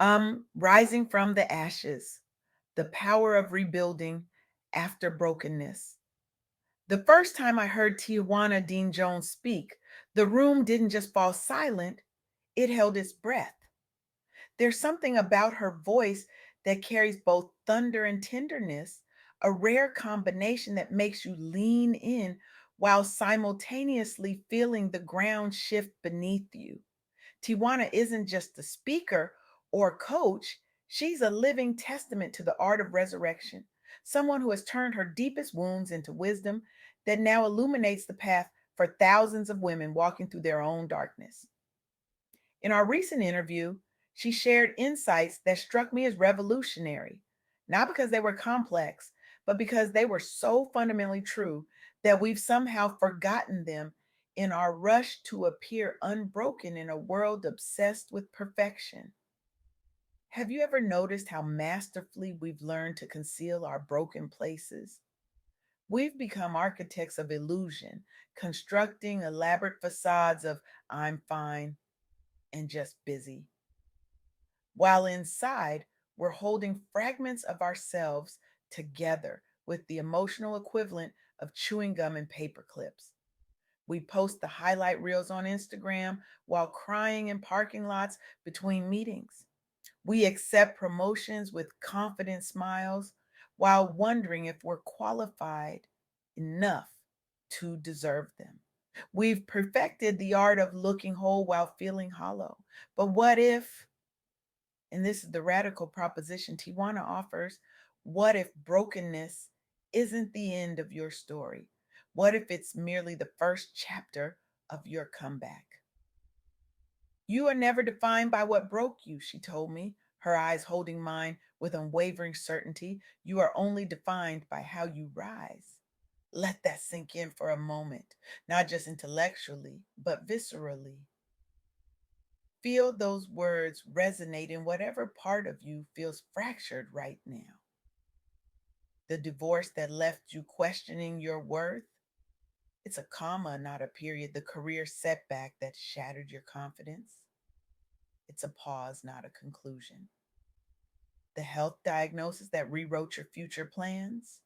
Rising from the ashes, the power of rebuilding after brokenness. The first time I heard Tijuana Dean-Jones speak, the room didn't just fall silent, it held its breath. There's something about her voice that carries both thunder and tenderness, a rare combination that makes you lean in while simultaneously feeling the ground shift beneath you. Tijuana isn't just a speaker or coach, she's a living testament to the art of resurrection, someone who has turned her deepest wounds into wisdom that now illuminates the path for thousands of women walking through their own darkness. In our recent interview, she shared insights that struck me as revolutionary, not because they were complex, but because they were so fundamentally true that we've somehow forgotten them in our rush to appear unbroken in a world obsessed with perfection. Have you ever noticed how masterfully we've learned to conceal our broken places? We've become architects of illusion, constructing elaborate facades of I'm fine and just busy, while inside we're holding fragments of ourselves together with the emotional equivalent of chewing gum and paper clips. We post the highlight reels on Instagram while crying in parking lots between meetings. We accept promotions with confident smiles while wondering if we're qualified enough to deserve them. We've perfected the art of looking whole while feeling hollow. But what if, and this is the radical proposition Tijuana offers, what if brokenness isn't the end of your story? What if it's merely the first chapter of your comeback? You are never defined by what broke you, she told me, her eyes holding mine with unwavering certainty. You are only defined by how you rise. Let that sink in for a moment, not just intellectually, but viscerally. Feel those words resonate in whatever part of you feels fractured right now. The divorce that left you questioning your worth, it's a comma, not a period. The career setback that shattered your confidence, it's a pause, not a conclusion. The health diagnosis that rewrote your future plans,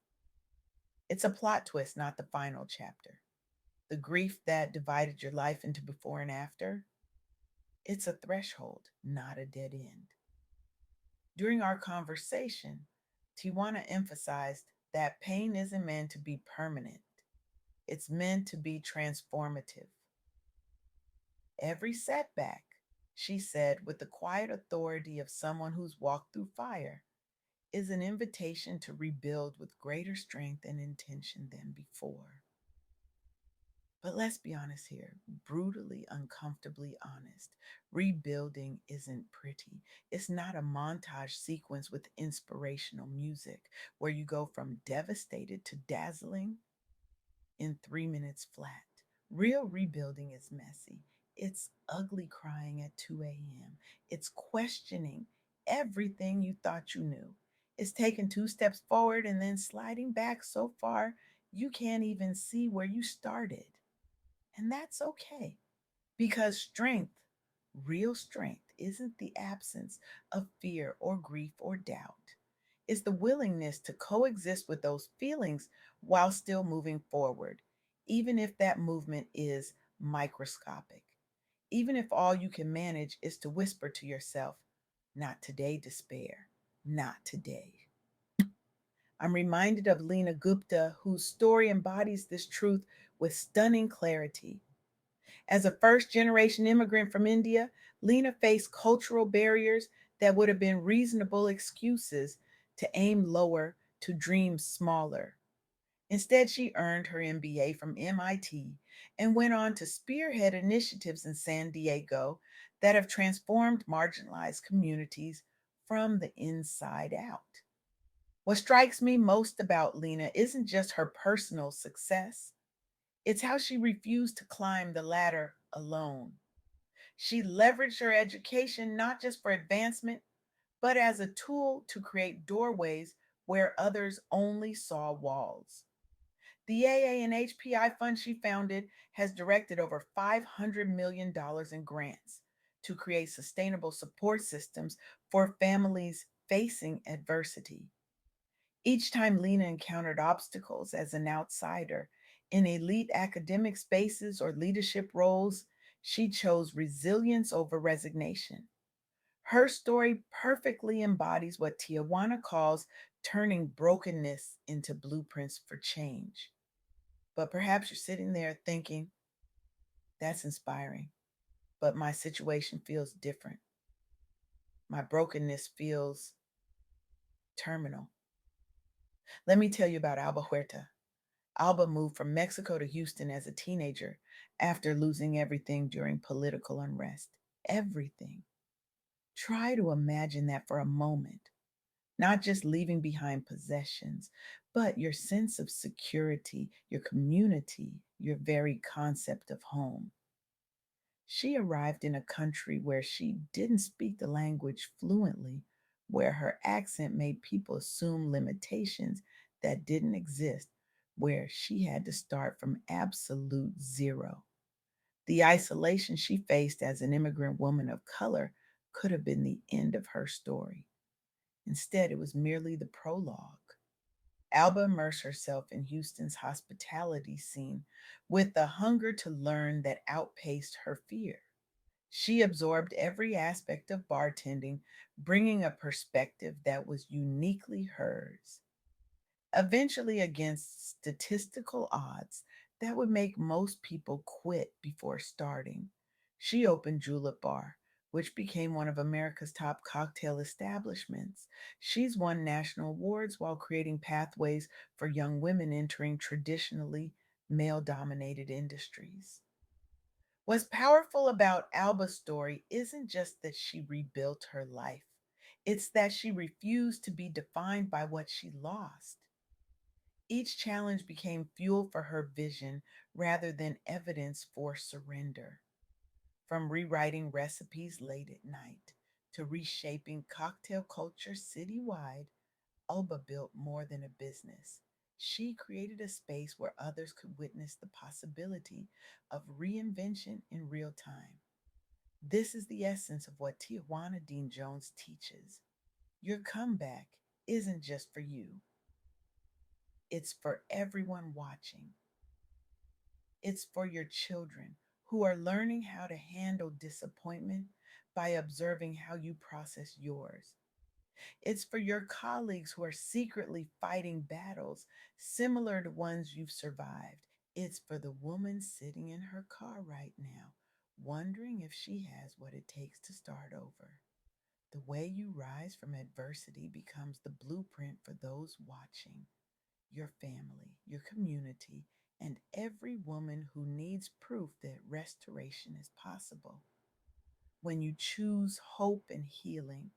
it's a plot twist, not the final chapter. The grief that divided your life into before and after, it's a threshold, not a dead end. During our conversation, Tijuana emphasized that pain isn't meant to be permanent, it's meant to be transformative. Every setback, she said with the quiet authority of someone who's walked through fire, is an invitation to rebuild with greater strength and intention than before. But let's be honest here, brutally, uncomfortably honest. Rebuilding isn't pretty. It's not a montage sequence with inspirational music where you go from devastated to dazzling in 3 minutes flat. Real rebuilding is messy. It's ugly crying at 2 a.m. It's questioning everything you thought you knew. It's taking 2 steps forward and then sliding back so far you can't even see where you started. And that's okay because strength, real strength, isn't the absence of fear or grief or doubt. It's the willingness to coexist with those feelings while still moving forward, even if that movement is microscopic. Even if all you can manage is to whisper to yourself, not today, despair, not today. I'm reminded of Lena Gupta, whose story embodies this truth with stunning clarity. As a first generation immigrant from India, Lena faced cultural barriers that would have been reasonable excuses to aim lower, to dream smaller. Instead, she earned her MBA from MIT and went on to spearhead initiatives in San Diego that have transformed marginalized communities from the inside out. What strikes me most about Lena isn't just her personal success, it's how she refused to climb the ladder alone. She leveraged her education not just for advancement, but as a tool to create doorways where others only saw walls. The AA and HPI fund she founded has directed over $500 million in grants, to create sustainable support systems for families facing adversity. Each time Lena encountered obstacles as an outsider in elite academic spaces or leadership roles, she chose resilience over resignation. Her story perfectly embodies what Tijuana calls turning brokenness into blueprints for change. But perhaps you're sitting there thinking, that's inspiring, but my situation feels different. My brokenness feels terminal. Let me tell you about Alba Huerta. Alba moved from Mexico to Houston as a teenager after losing everything during political unrest. Everything. Try to imagine that for a moment. Not just leaving behind possessions, but your sense of security, your community, your very concept of home. She arrived in a country where she didn't speak the language fluently, where her accent made people assume limitations that didn't exist, where she had to start from absolute zero. The isolation she faced as an immigrant woman of color could have been the end of her story. Instead, it was merely the prologue. Alba immersed herself in Houston's hospitality scene with a hunger to learn that outpaced her fear. She absorbed every aspect of bartending, bringing a perspective that was uniquely hers. Eventually, against statistical odds that would make most people quit before starting, she opened Julep Bar, which became one of America's top cocktail establishments. She's won national awards while creating pathways for young women entering traditionally male dominated industries. What's powerful about Alba's story isn't just that she rebuilt her life, it's that she refused to be defined by what she lost. Each challenge became fuel for her vision rather than evidence for surrender. From rewriting recipes late at night to reshaping cocktail culture citywide, Alba built more than a business. She created a space where others could witness the possibility of reinvention in real time. This is the essence of what Tijuana Dean-Jones teaches. Your comeback isn't just for you, it's for everyone watching. It's for your children who are learning how to handle disappointment by observing how you process yours. It's for your colleagues who are secretly fighting battles similar to ones you've survived. It's for the woman sitting in her car right now, wondering if she has what it takes to start over. The way you rise from adversity becomes the blueprint for those watching, your family, your community, and every woman who needs proof that restoration is possible. When you choose hope and healing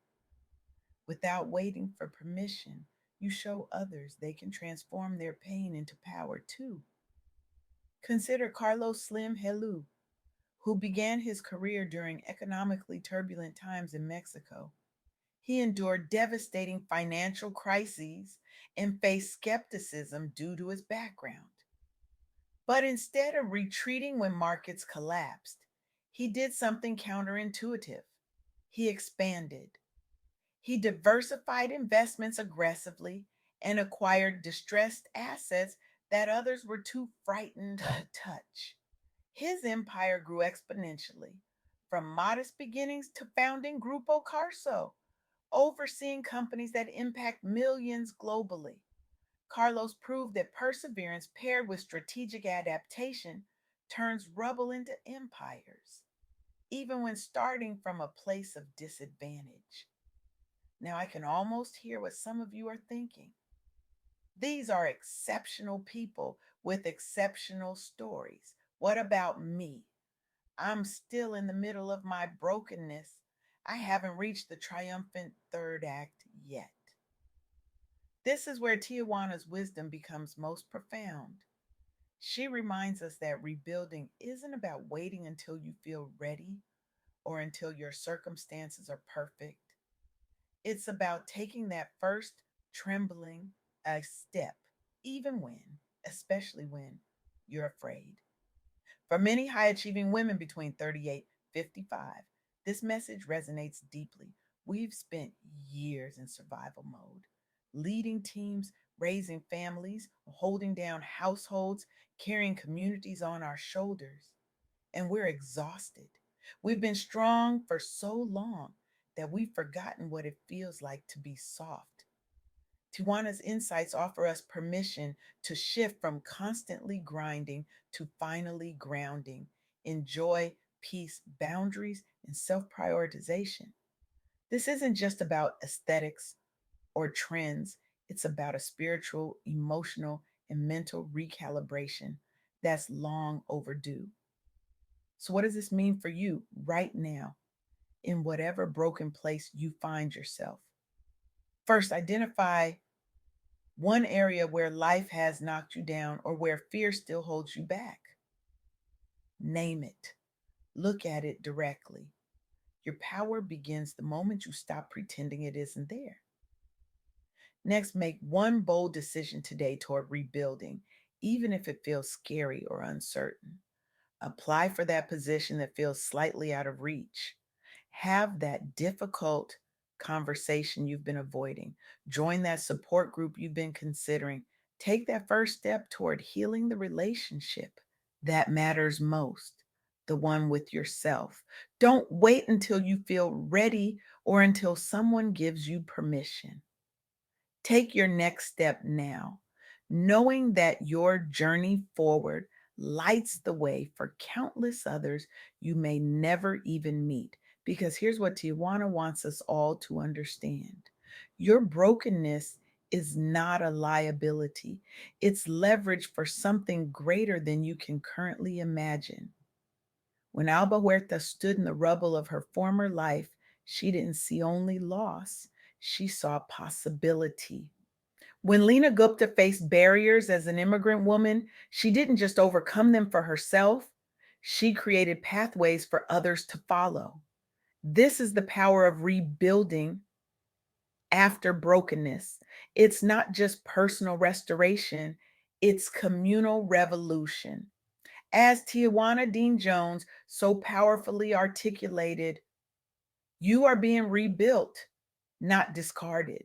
without waiting for permission, you show others they can transform their pain into power too. Consider Carlos Slim Helu, who began his career during economically turbulent times in Mexico. He endured devastating financial crises and faced skepticism due to his background. But instead of retreating when markets collapsed, he did something counterintuitive. He expanded. He diversified investments aggressively and acquired distressed assets that others were too frightened to touch. His empire grew exponentially, from modest beginnings to founding Grupo Carso, overseeing companies that impact millions globally. Carlos proved that perseverance paired with strategic adaptation turns rubble into empires, even when starting from a place of disadvantage. Now, I can almost hear what some of you are thinking. These are exceptional people with exceptional stories. What about me? I'm still in the middle of my brokenness. I haven't reached the triumphant third act yet. This is where Tijuana's wisdom becomes most profound. She reminds us that rebuilding isn't about waiting until you feel ready or until your circumstances are perfect. It's about taking that first trembling a step, even when, especially when you're afraid. For many high achieving women between 38 and 55, This message resonates deeply. We've spent years in survival mode, leading teams, raising families, holding down households, carrying communities on our shoulders, and we're exhausted. We've been strong for so long that we've forgotten what it feels like to be soft. Tijuana's insights offer us permission to shift from constantly grinding to finally grounding in joy, peace, boundaries, and self prioritization. This isn't just about aesthetics or trends, it's about a spiritual, emotional, and mental recalibration that's long overdue. So, what does this mean for you right now in whatever broken place you find yourself? First, identify one area where life has knocked you down or where fear still holds you back. Name it. Look at it directly. Your power begins the moment you stop pretending it isn't there. Next, make one bold decision today toward rebuilding, even if it feels scary or uncertain. Apply for that position that feels slightly out of reach. Have that difficult conversation you've been avoiding. Join that support group you've been considering. Take that first step toward healing the relationship that matters most, the one with yourself. Don't wait until you feel ready or until someone gives you permission. Take your next step now, knowing that your journey forward lights the way for countless others you may never even meet. Because here's what Tijuana wants us all to understand: your brokenness is not a liability, it's leverage for something greater than you can currently imagine. When Alba Huerta stood in the rubble of her former life, she didn't see only loss, she saw possibility. When Lena Gupta faced barriers as an immigrant woman, she didn't just overcome them for herself, she created pathways for others to follow. This is the power of rebuilding after brokenness. It's not just personal restoration, it's communal revolution. As Tijuana Dean-Jones so powerfully articulated, you are being rebuilt, not discarded.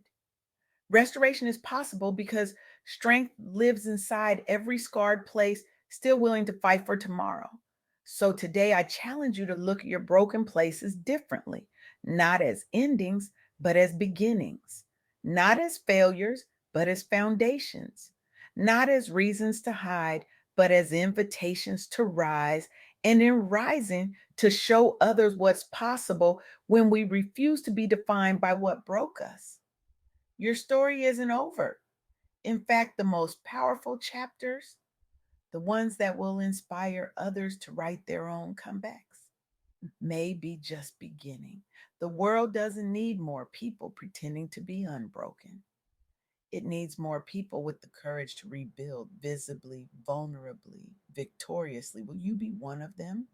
Restoration is possible because strength lives inside every scarred place, still willing to fight for tomorrow. So today, I challenge you to look at your broken places differently, not as endings, but as beginnings, not as failures, but as foundations, not as reasons to hide, but as invitations to rise, and in rising, to show others what's possible when we refuse to be defined by what broke us. Your story isn't over. In fact, the most powerful chapters, the ones that will inspire others to write their own comebacks, may be just beginning. The world doesn't need more people pretending to be unbroken. It needs more people with the courage to rebuild visibly, vulnerably, victoriously. Will you be one of them?